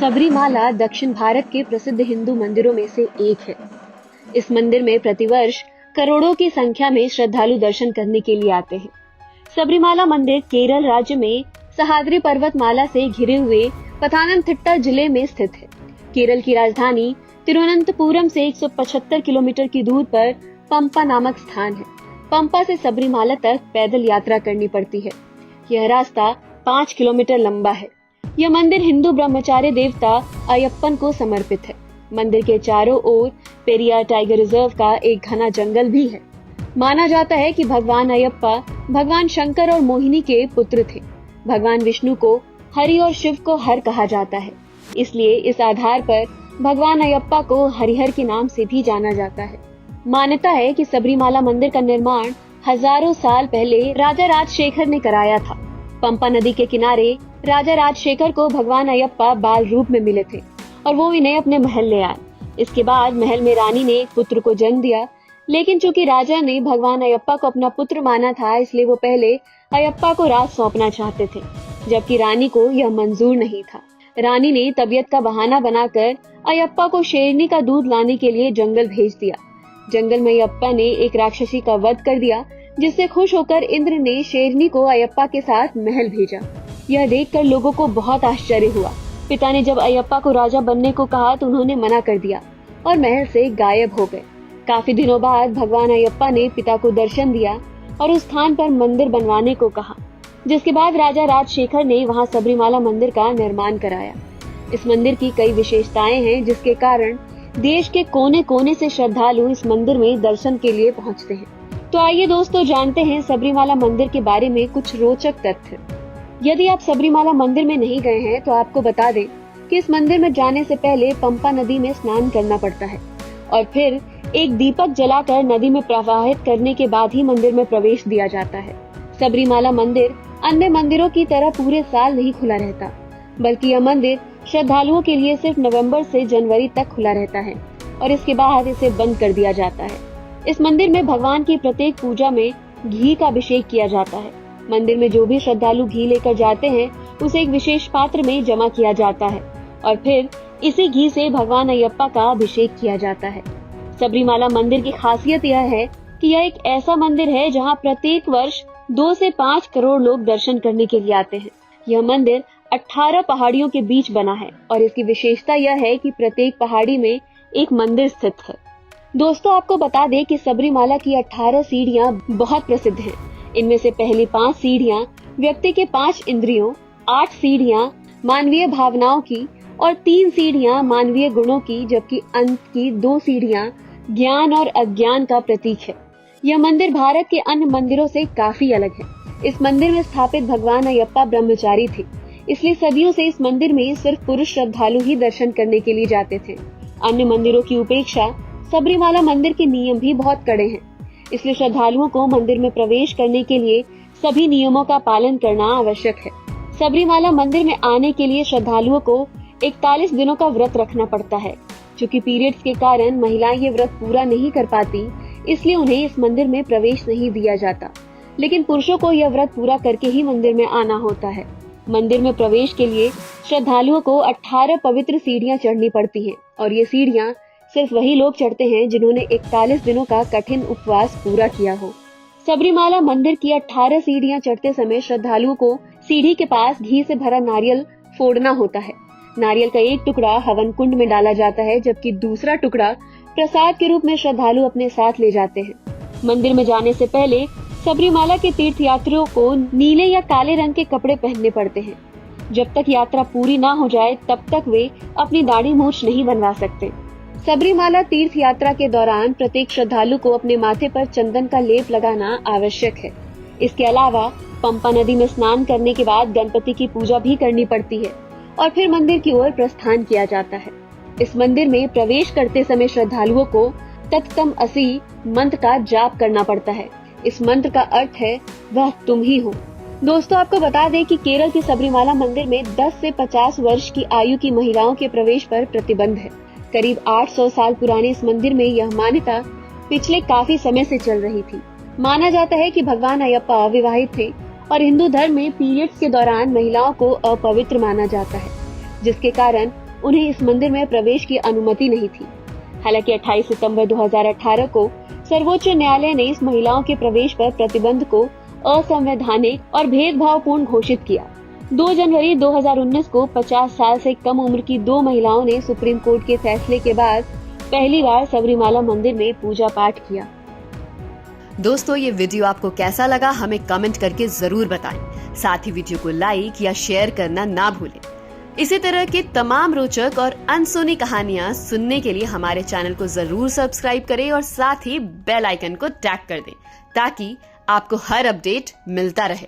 सबरीमाला दक्षिण भारत के प्रसिद्ध हिंदू मंदिरों में से एक है। इस मंदिर में प्रतिवर्ष करोड़ों की संख्या में श्रद्धालु दर्शन करने के लिए आते हैं। सबरीमाला मंदिर केरल राज्य में सह्याद्री पर्वतमाला से घिरे हुए पथानमथिट्टा जिले में स्थित है। केरल की राजधानी तिरुवनंतपुरम से 175 किलोमीटर की दूर पर पंपा नामक स्थान है। पंपा से सबरीमाला तक पैदल यात्रा करनी पड़ती है। यह रास्ता 5 किलोमीटर लंबा है। यह मंदिर हिंदू ब्रह्मचारी देवता अयप्पन को समर्पित है। मंदिर के चारों ओर पेरियार टाइगर रिजर्व का एक घना जंगल भी है। माना जाता है कि भगवान अयप्पा भगवान शंकर और मोहिनी के पुत्र थे। भगवान विष्णु को हरि और शिव को हर कहा जाता है, इसलिए इस आधार पर भगवान अयप्पा को हरिहर के नाम से भी जाना जाता है। मान्यता है कि सबरीमाला मंदिर का निर्माण हजारों साल पहले राजा राजशेखर ने कराया था। पंपा नदी के किनारे राजा राजशेखर को भगवान अयप्पा बाल रूप में मिले थे और वो इन्हें अपने महल ले आए। इसके बाद महल में रानी ने एक पुत्र को जन्म दिया, लेकिन चूंकि राजा ने भगवान अयप्पा को अपना पुत्र माना था, इसलिए वो पहले अयप्पा को राज सौंपना चाहते थे, जबकि रानी को यह मंजूर नहीं था। रानी ने तबीयत का बहाना बनाकर अयप्पा को शेरनी का दूध लाने के लिए जंगल भेज दिया। जंगल में अयप्पा ने एक राक्षसी का वध कर दिया, जिससे खुश होकर इंद्र ने शेरनी को अयप्पा के साथ महल भेजा। यह देखकर लोगों को बहुत आश्चर्य हुआ। पिता ने जब अयप्पा को राजा बनने को कहा तो उन्होंने मना कर दिया और महल से गायब हो गए। काफी दिनों बाद भगवान अयप्पा ने पिता को दर्शन दिया और उस स्थान पर मंदिर बनवाने को कहा, जिसके बाद राजा राजशेखर ने वहां सबरीमाला मंदिर का निर्माण कराया। इस मंदिर की कई विशेषताएं हैं, जिसके कारण देश के कोने कोने से श्रद्धालु इस मंदिर में दर्शन के लिए पहुंचते हैं। तो आइए दोस्तों, जानते हैं सबरीमाला मंदिर के बारे में कुछ रोचक तथ्य। यदि आप सबरीमाला मंदिर में नहीं गए हैं तो आपको बता दें कि इस मंदिर में जाने से पहले पंपा नदी में स्नान करना पड़ता है और फिर एक दीपक जलाकर नदी में प्रवाहित करने के बाद ही मंदिर में प्रवेश दिया जाता है। सबरीमाला मंदिर अन्य मंदिरों की तरह पूरे साल नहीं खुला रहता, बल्कि यह मंदिर श्रद्धालुओं के लिए सिर्फ नवंबर से जनवरी तक खुला रहता है और इसके बाद इसे बंद कर दिया जाता है। इस मंदिर में भगवान की प्रत्येक पूजा में घी का अभिषेक किया जाता है। मंदिर में जो भी श्रद्धालु घी लेकर जाते हैं उसे एक विशेष पात्र में जमा किया जाता है और फिर इसी घी से भगवान अयप्पा का अभिषेक किया जाता है। सबरीमाला मंदिर की खासियत यह है कि यह एक ऐसा मंदिर है जहां प्रत्येक वर्ष 2 से 5 करोड़ लोग दर्शन करने के लिए आते हैं। यह मंदिर 18 पहाड़ियों के बीच बना है और इसकी विशेषता यह है कि प्रत्येक पहाड़ी में एक मंदिर स्थित है। दोस्तों, आपको बता दें कि सबरीमाला की 18 सीढ़ियां बहुत प्रसिद्ध हैं। इनमें से पहली 5 सीढ़ियां व्यक्ति के 5 इंद्रियों, 8 सीढ़ियां मानवीय भावनाओं की और 3 सीढ़ियां मानवीय गुणों की, जबकि अंत की 2 सीढ़ियां ज्ञान और अज्ञान का प्रतीक है। यह मंदिर भारत के अन्य मंदिरों से काफी अलग है। इस मंदिर में स्थापित भगवान अयप्पा ब्रह्मचारी थे, इसलिए सदियों से इस मंदिर में सिर्फ पुरुष श्रद्धालु ही दर्शन करने के लिए जाते थे। अन्य मंदिरों की उपेक्षा सबरीमाला मंदिर के नियम भी बहुत कड़े हैं, इसलिए श्रद्धालुओं को मंदिर में प्रवेश करने के लिए सभी नियमों का पालन करना आवश्यक है। सबरीमाला मंदिर में आने के लिए श्रद्धालुओं को 41 दिनों का व्रत रखना पड़ता है। चूंकि पीरियड्स के कारण महिलाएं ये व्रत पूरा नहीं कर पाती, इसलिए उन्हें इस मंदिर में प्रवेश नहीं दिया जाता, लेकिन पुरुषों को यह व्रत पूरा करके ही मंदिर में आना होता है। मंदिर में प्रवेश के लिए श्रद्धालुओं को 18 पवित्र सीढ़ियां चढ़नी पड़ती हैं और ये सीढ़ियां सिर्फ वही लोग चढ़ते हैं जिन्होंने 41 दिनों का कठिन उपवास पूरा किया हो। सबरीमाला मंदिर की 18 सीढ़ियां चढ़ते समय श्रद्धालुओं को सीढ़ी के पास घी से भरा नारियल फोड़ना होता है। नारियल का एक टुकड़ा हवन कुंड में डाला जाता है, जबकि दूसरा टुकड़ा प्रसाद के रूप में श्रद्धालु अपने साथ ले जाते हैं। मंदिर में जाने से पहले सबरीमाला के तीर्थयात्रियों को नीले या काले रंग के कपड़े पहनने पड़ते हैं। जब तक यात्रा पूरी ना हो जाए तब तक वे अपनी दाढ़ी मूंछ नहीं बनवा सकते। सबरीमाला तीर्थ यात्रा के दौरान प्रत्येक श्रद्धालु को अपने माथे पर चंदन का लेप लगाना आवश्यक है। इसके अलावा पंपा नदी में स्नान करने के बाद गणपति की पूजा भी करनी पड़ती है और फिर मंदिर की ओर प्रस्थान किया जाता है। इस मंदिर में प्रवेश करते समय श्रद्धालुओं को तत्तम असी मंत्र का जाप करना पड़ता है। इस मंत्र का अर्थ है वह तुम ही हो। दोस्तों, आपको बता दें कि केरल के सबरीमाला मंदिर में 10 से 50 वर्ष की आयु की महिलाओं के प्रवेश पर प्रतिबंध है। करीब 800 साल पुराने इस मंदिर में यह मान्यता पिछले काफी समय से चल रही थी। माना जाता है कि भगवान अयप्पा अविवाहित थे और हिंदू धर्म में पीरियड्स के दौरान महिलाओं को अपवित्र माना जाता है, जिसके कारण उन्हें इस मंदिर में प्रवेश की अनुमति नहीं थी। हालांकि 28 सितंबर 2018 को सर्वोच्च न्यायालय ने इस महिलाओं के प्रवेश पर प्रतिबंध को असंवैधानिक और भेदभावपूर्ण घोषित किया। 2 जनवरी 2019 को 50 साल से कम उम्र की 2 महिलाओं ने सुप्रीम कोर्ट के फैसले के बाद पहली बार सबरीमाला मंदिर में पूजा पाठ किया। दोस्तों, ये वीडियो आपको कैसा लगा हमें कमेंट करके जरूर बताएं। साथ ही वीडियो को लाइक या शेयर करना ना भूलें। इसी तरह के तमाम रोचक और अनसुनी कहानियां सुनने के लिए हमारे चैनल को जरूर सब्सक्राइब करें और साथ ही बेल आइकन को टैग कर दें ताकि आपको हर अपडेट मिलता रहे।